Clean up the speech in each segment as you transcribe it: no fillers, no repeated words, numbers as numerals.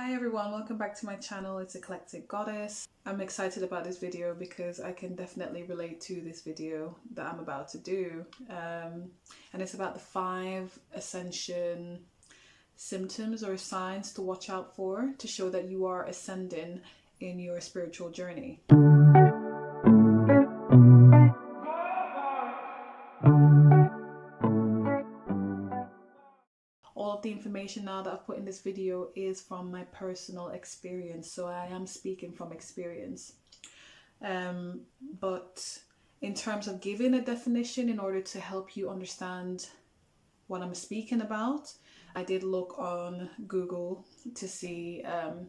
Hi everyone, welcome back to my channel. It's Eclectic Goddess. I'm excited about this video because I can definitely relate to this video that I'm about to do. And it's about the 5 ascension symptoms or signs to watch out for to show that you are ascending in your spiritual journey. All of the information now that I've put in this video is from my personal experience, so I am speaking from experience. But in terms of giving a definition in order to help you understand what I'm speaking about, I did look on Google to see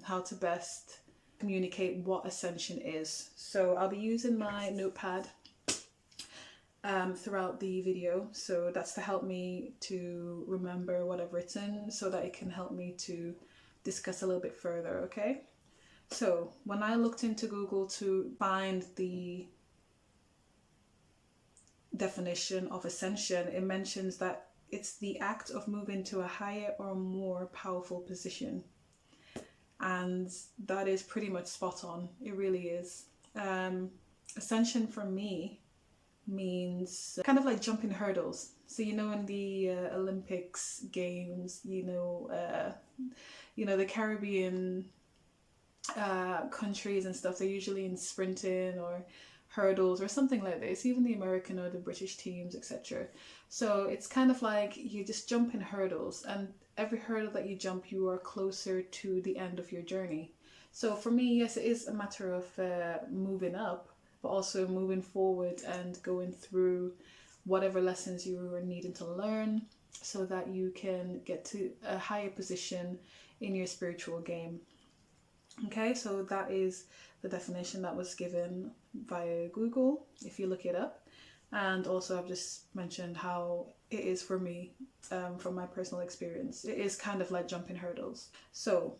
how to best communicate what ascension is. So I'll be using my notepad throughout the video, so that's to help me to remember what I've written so that it can help me to discuss a little bit further. Okay, so when I looked into Google to find the definition of ascension, it mentions that it's the act of moving to a higher or more powerful position, and that is pretty much spot on. It really is. Ascension for me means kind of like jumping hurdles. So in the Olympics games, the Caribbean countries and stuff, they're usually in sprinting or hurdles or something like this, even the American or the British teams, etc. So it's kind of like you just jump in hurdles, and every hurdle that you jump, you are closer to the end of your journey. So for me, yes, it is a matter of moving up, but also moving forward and going through whatever lessons you are needing to learn so that you can get to a higher position in your spiritual game. Okay, so that is the definition that was given via Google, if you look it up. And also I've just mentioned how it is for me, from my personal experience. It is kind of like jumping hurdles. So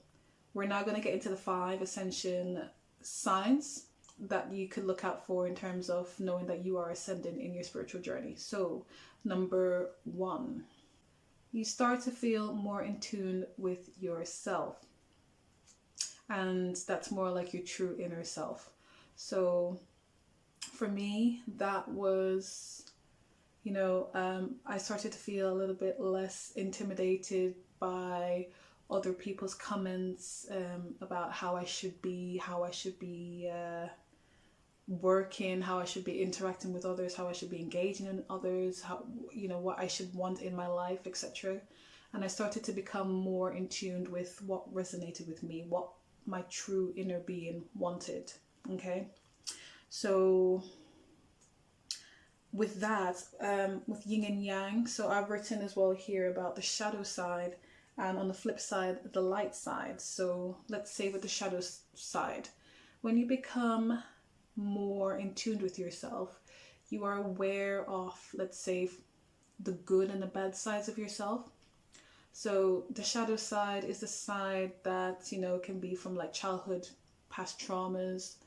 we're now going to get into the 5 ascension signs that you could look out for in terms of knowing that you are ascending in your spiritual journey. So number 1, you start to feel more in tune with yourself, and that's more like your true inner self. So for me, that was, I started to feel a little bit less intimidated by other people's comments about how I should be working, how I should be interacting with others, how I should be engaging in others, how what I should want in my life, etc. And I started to become more in tune with what resonated with me, what my true inner being wanted. Okay, so with that, with yin and yang, so I've written as well here about the shadow side, and on the flip side, the light side. So let's say with the shadow side, when you become more in tune with yourself, you are aware of, let's say, the good and the bad sides of yourself. So the shadow side is the side that can be from like childhood, past traumas,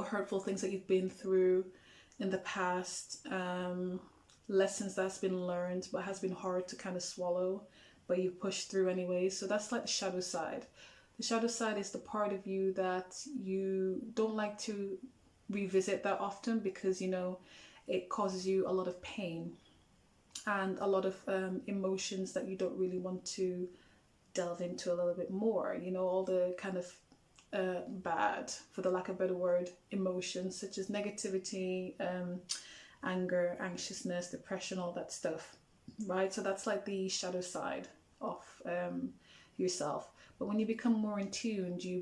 hurtful things that you've been through in the past, lessons that's been learned but has been hard to kind of swallow, but you push through anyway. So that's like the shadow side. The shadow side is the part of you that you don't like to revisit that often because, it causes you a lot of pain and a lot of emotions that you don't really want to delve into a little bit more. All the kind of bad, for the lack of a better word, emotions such as negativity, anger, anxiousness, depression, all that stuff, right? So that's like the shadow side of yourself. But when you become more in tune, you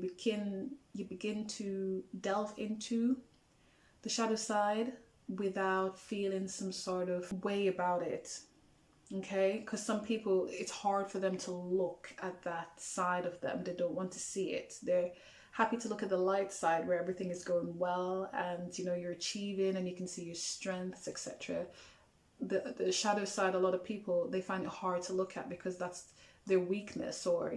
begin to delve into the shadow side without feeling some sort of way about it. Okay, because some people, it's hard for them to look at that side of them. They don't want to see it. They're happy to look at the light side where everything is going well and you're achieving and you can see your strengths, etc. The shadow side, a lot of people, they find it hard to look at because that's their weakness, or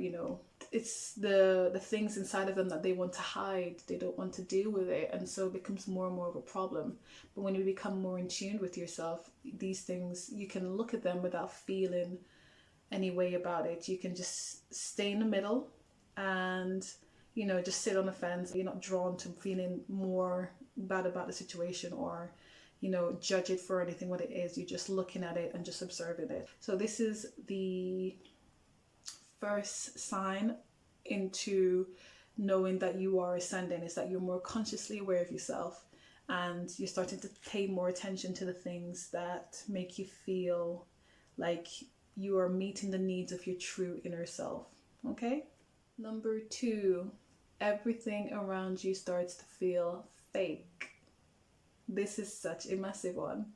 it's the things inside of them that they want to hide. They don't want to deal with it, and so it becomes more and more of a problem. But when you become more in tune with yourself, these things, you can look at them without feeling any way about it. You can just stay in the middle and, you know, just sit on the fence. You're not drawn to feeling more bad about the situation or, you know, judge it for anything what it is. You're just looking at it and just observing it. So this is the first sign into knowing that you are ascending, is that you're more consciously aware of yourself and you're starting to pay more attention to the things that make you feel like you are meeting the needs of your true inner self. Okay? Number 2, everything around you starts to feel fake. This is such a massive one.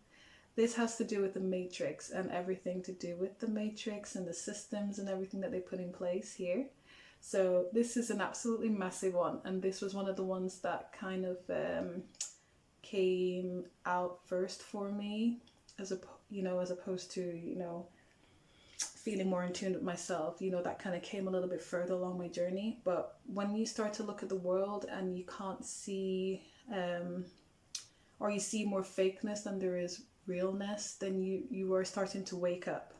This has to do with the matrix and everything to do with the matrix and the systems and everything that they put in place here. So this is an absolutely massive one, and this was one of the ones that kind of came out first for me, as opposed to, you know, feeling more in tune with myself. You know, that kind of came a little bit further along my journey. But when you start to look at the world and you can't see, or you see more fakeness than there is realness, then you are starting to wake up.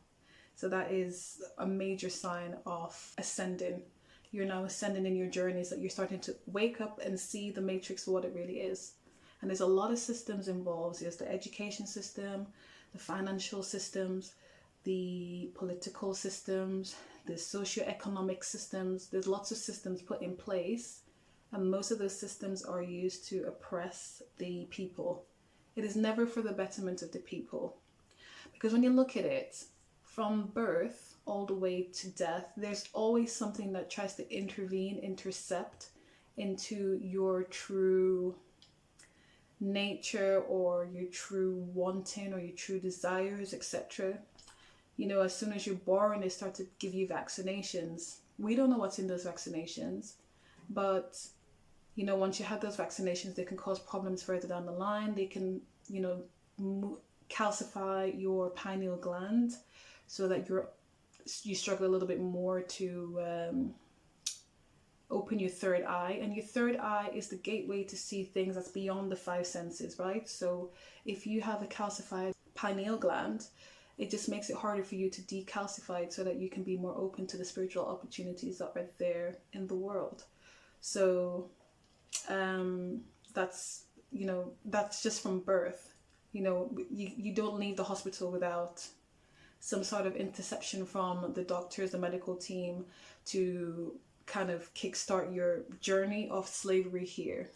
So that is a major sign of ascending. You're now ascending in your journeys, that you're starting to wake up and see the matrix for what it really is. And there's a lot of systems involved. There's the education system, the financial systems, the political systems, the socio-economic systems. There's lots of systems put in place, and most of those systems are used to oppress the people. It is never for the betterment of the people. Because when you look at it, from birth all the way to death, there's always something that tries to intercept into your true nature or your true wanting or your true desires, etc. You know, as soon as you're born, they start to give you vaccinations. We don't know what's in those vaccinations, but, you know, once you have those vaccinations, they can cause problems further down the line. They can, you know, calcify your pineal gland so that you struggle a little bit more to open your third eye. And your third eye is the gateway to see things that's beyond the 5 senses, right? So if you have a calcified pineal gland, it just makes it harder for you to decalcify it so that you can be more open to the spiritual opportunities that are there in the world. So that's, you know, that's just from birth. You know, you don't leave the hospital without some sort of interception from the doctors, the medical team, to kind of kickstart your journey of slavery here.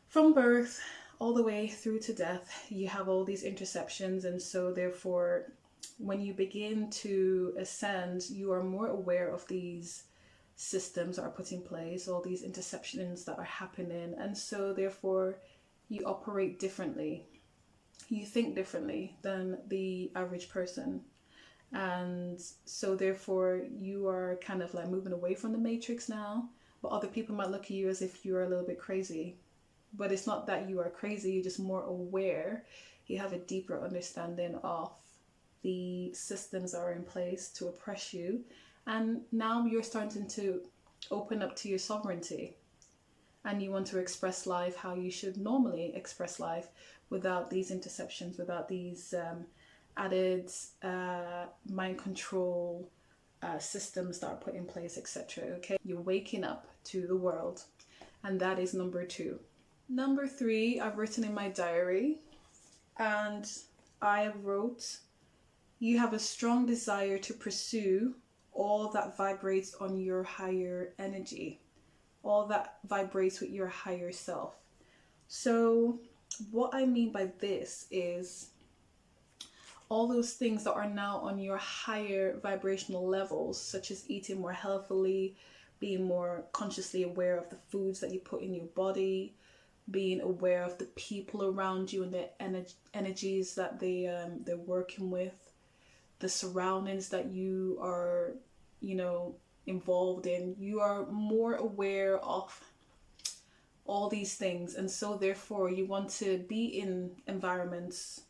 From birth all the way through to death, you have all these interceptions, and so therefore when you begin to ascend, you are more aware of these systems that are put in place, all these interceptions that are happening, and so therefore you operate differently. You think differently than the average person. And so therefore you are kind of like moving away from the matrix now, but other people might look at you as if you are a little bit crazy. But it's not that you are crazy, you're just more aware. You have a deeper understanding of the systems that are in place to oppress you, and now you're starting to open up to your sovereignty, and you want to express life how you should normally express life, without these interceptions, without these added mind control systems that are put in place, etc. Okay, you're waking up to the world, and that is number 2. Number 3, I've written in my diary, and I wrote, you have a strong desire to pursue all that vibrates on your higher energy, all that vibrates with your higher self. So what I mean by this is all those things that are now on your higher vibrational levels, such as eating more healthily, being more consciously aware of the foods that you put in your body, being aware of the people around you and the energies that they're working with, the surroundings that you are, you know, involved in. You are more aware of all these things, and so therefore you want to be in environments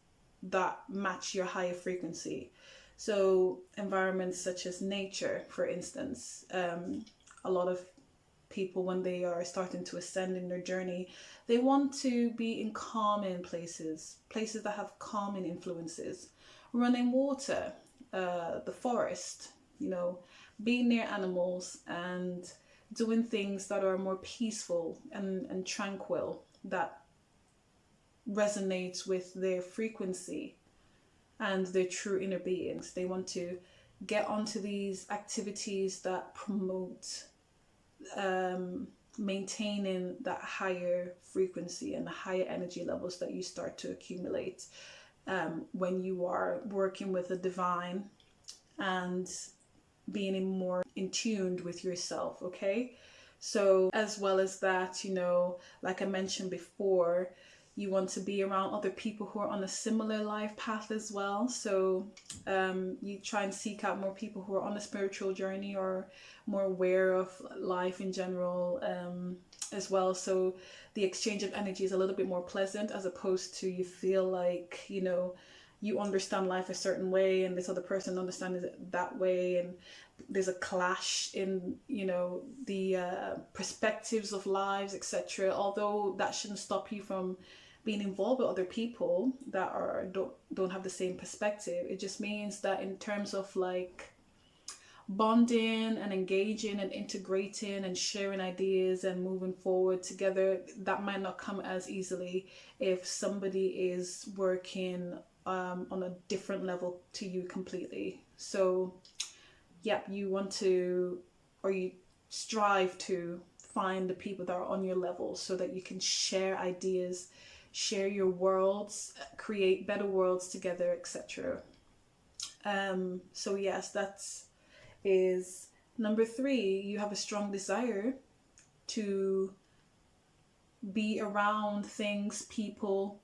that match your higher frequency. So environments such as nature, for instance. A lot of people, when they are starting to ascend in their journey, they want to be in calming places that have calming influences. Running water, the forest, you know, being near animals and doing things that are more peaceful and tranquil, that resonates with their frequency and their true inner beings. They want to get onto these activities that promote maintaining that higher frequency and the higher energy levels that you start to accumulate when you are working with the divine and being more in tuned with yourself. Okay, so as well as that, you know, like I mentioned before, you want to be around other people who are on a similar life path as well. So you try and seek out more people who are on a spiritual journey or more aware of life in general as well. So the exchange of energy is a little bit more pleasant, as opposed to you feel like, you know, you understand life a certain way and this other person understands it that way, and there's a clash in, you know, the perspectives of lives, etc. Although that shouldn't stop you from being involved with other people that are don't have the same perspective. It just means that in terms of like bonding and engaging and integrating and sharing ideas and moving forward together, that might not come as easily if somebody is working on a different level to you completely. So yeah, you want to, or you strive to find the people that are on your level so that you can share ideas, share your worlds, create better worlds together, etc. So yes, that is number 3. You have a strong desire to be around things, people,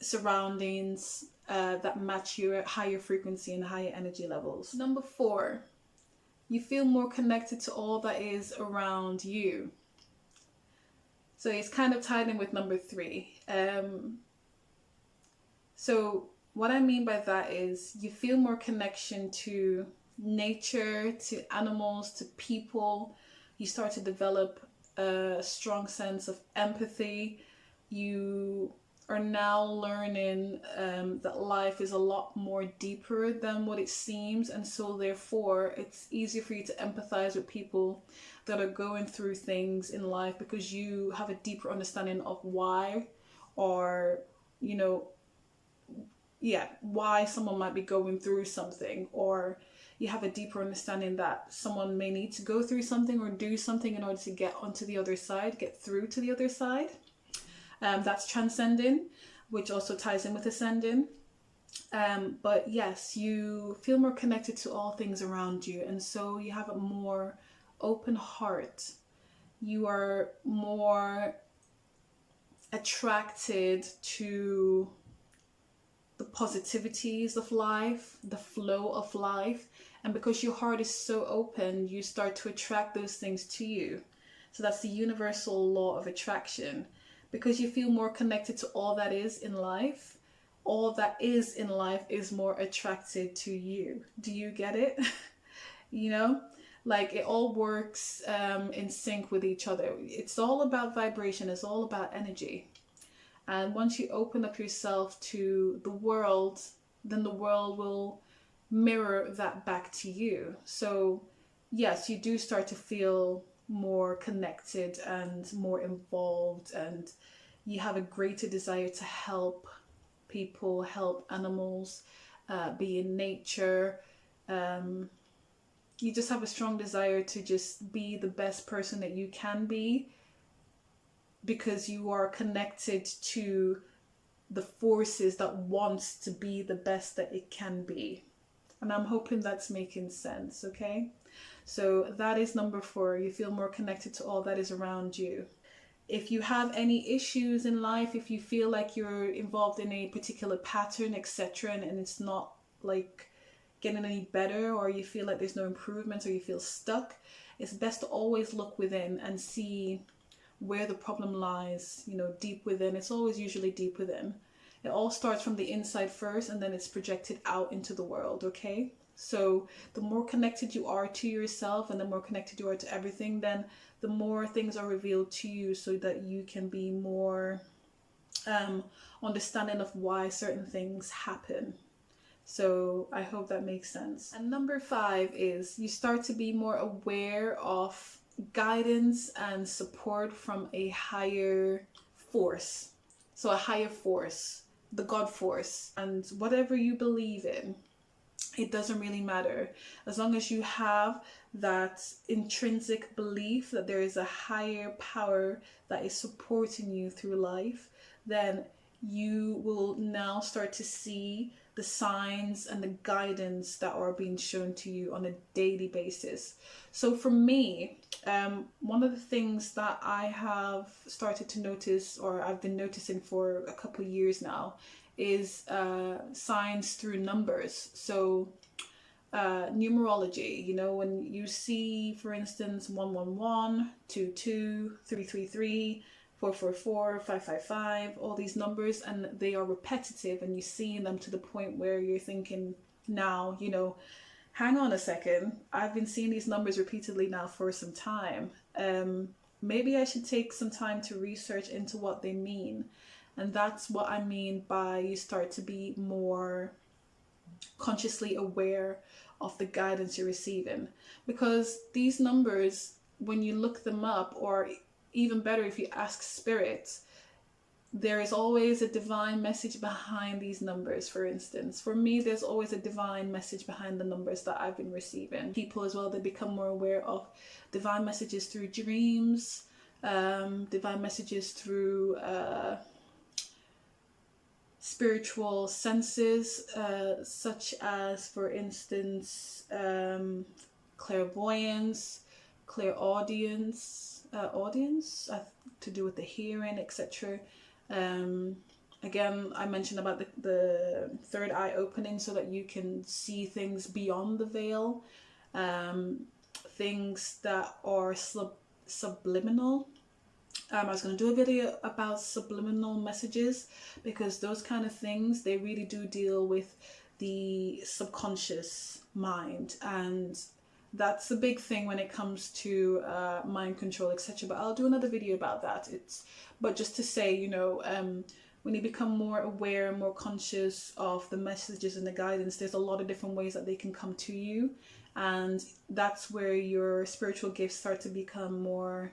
surroundings that match your higher frequency and higher energy levels. Number 4, you feel more connected to all that is around you. So it's kind of tied in with number 3. So what I mean by that is you feel more connection to nature, to animals, to people. You start to develop a strong sense of empathy. You are now learning that life is a lot more deeper than what it seems, and so therefore it's easier for you to empathize with people that are going through things in life, because you have a deeper understanding of why, or you know, why someone might be going through something, or you have a deeper understanding that someone may need to go through something or do something in order to get onto the other side, get through to the other side. That's transcending, which also ties in with ascending. But yes, you feel more connected to all things around you, and so you have a more open heart. You are more attracted to the positivities of life, the flow of life, and because your heart is so open, you start to attract those things to you. So that's the universal law of attraction. Because you feel more connected to all that is in life, all that is in life is more attracted to you. Do you get it? You know, like it all works in sync with each other. It's all about vibration. It's all about energy. And once you open up yourself to the world, then the world will mirror that back to you. So yes, you do start to feel more connected and more involved, and you have a greater desire to help people, help animals, be in nature. You just have a strong desire to just be the best person that you can be, because you are connected to the forces that wants to be the best that it can be. And I'm hoping that's making sense, okay? So that is number 4. You feel more connected to all that is around you. If you have any issues in life, if you feel like you're involved in a particular pattern, etc., and it's not like getting any better, or you feel like there's no improvement, or you feel stuck, it's best to always look within and see where the problem lies, you know, deep within. It's always usually deep within. It all starts from the inside first, and then it's projected out into the world, okay? So the more connected you are to yourself, and the more connected you are to everything, then the more things are revealed to you, so that you can be more understanding of why certain things happen. So I hope that makes sense. And number 5 is you start to be more aware of guidance and support from a higher force. So a higher force, the God force, and whatever you believe in, it doesn't really matter. As long as you have that intrinsic belief that there is a higher power that is supporting you through life, then you will now start to see the signs and the guidance that are being shown to you on a daily basis. So for me, one of the things that I have started to notice, or I've been noticing for a couple of years now, is signs through numbers. So numerology, you know, when you see, for instance, 111, 22, 333, 444, 555, all these numbers, and they are repetitive, and you see them to the point where you're thinking now, you know, hang on a second, I've been seeing these numbers repeatedly now for some time. Maybe I should take some time to research into what they mean. And that's what I mean by you start to be more consciously aware of the guidance you're receiving. Because these numbers, when you look them up, or even better, if you ask spirit, there is always a divine message behind these numbers. For instance, for me, there's always a divine message behind the numbers that I've been receiving. People as well, they become more aware of divine messages through dreams, divine messages through spiritual senses, such as, for instance, clairvoyance, clairaudience, to do with the hearing, etc. Again, I mentioned about the third eye opening so that you can see things beyond the veil, things that are subliminal. I was going to do a video about subliminal messages, because those kind of things, they really do deal with the subconscious mind, and that's a big thing when it comes to mind control, etc. But I'll do another video about that. But just to say, you know, when you become more aware and more conscious of the messages and the guidance, there's a lot of different ways that they can come to you, and that's where your spiritual gifts start to become more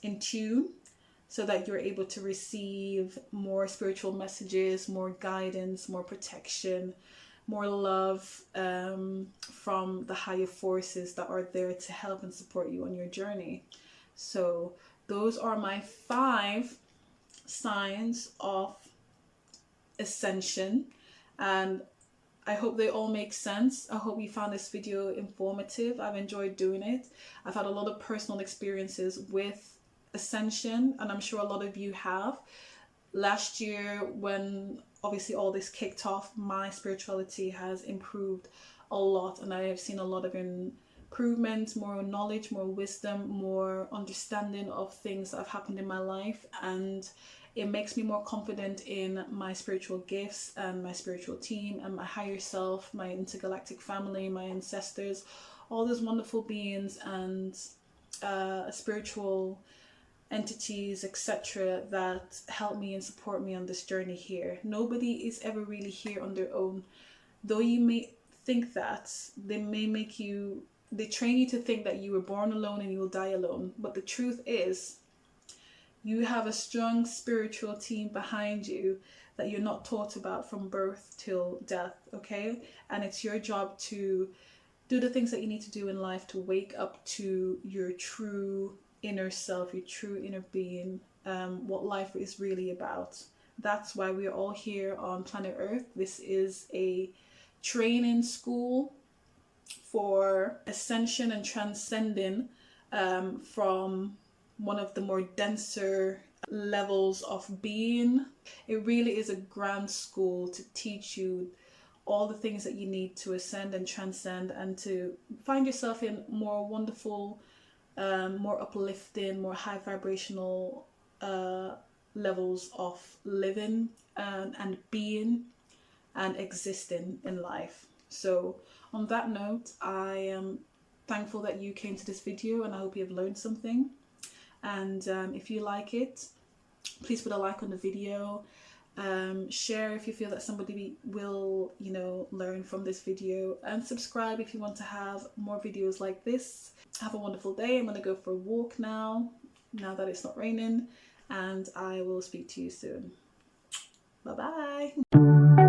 in tune, so that you're able to receive more spiritual messages, more guidance, more protection, more love from the higher forces that are there to help and support you on your journey. So those are my 5 signs of ascension, and I hope they all make sense. I hope you found this video informative. I've enjoyed doing it. I've had a lot of personal experiences with ascension, and I'm sure a lot of you have. Last year, when obviously all this kicked off, my spirituality has improved a lot, and I have seen a lot of improvement, more knowledge, more wisdom, more understanding of things that have happened in my life, and it makes me more confident in my spiritual gifts and my spiritual team and my higher self, my intergalactic family, my ancestors, all those wonderful beings and spiritual entities, etc., that help me and support me on this journey here. Nobody is ever really here on their own. Though you may think that, they train you to think that you were born alone and you will die alone. But the truth is, you have a strong spiritual team behind you that you're not taught about from birth till death, okay? And it's your job to do the things that you need to do in life to wake up to your true inner self, your true inner being, what life is really about. That's why we're all here on planet Earth. This is a training school for ascension and transcending from one of the more denser levels of being. It really is a grand school to teach you all the things that you need to ascend and transcend, and to find yourself in more wonderful, more uplifting, more high vibrational levels of living and being and existing in life. So on that note, I am thankful that you came to this video, and I hope you have learned something. And if you like it, please put a like on the video, Share if you feel that somebody will, you know, learn from this video, and subscribe if you want to have more videos like this. Have a wonderful day. I'm going to go for a walk now that it's not raining, and I will speak to you soon. Bye bye.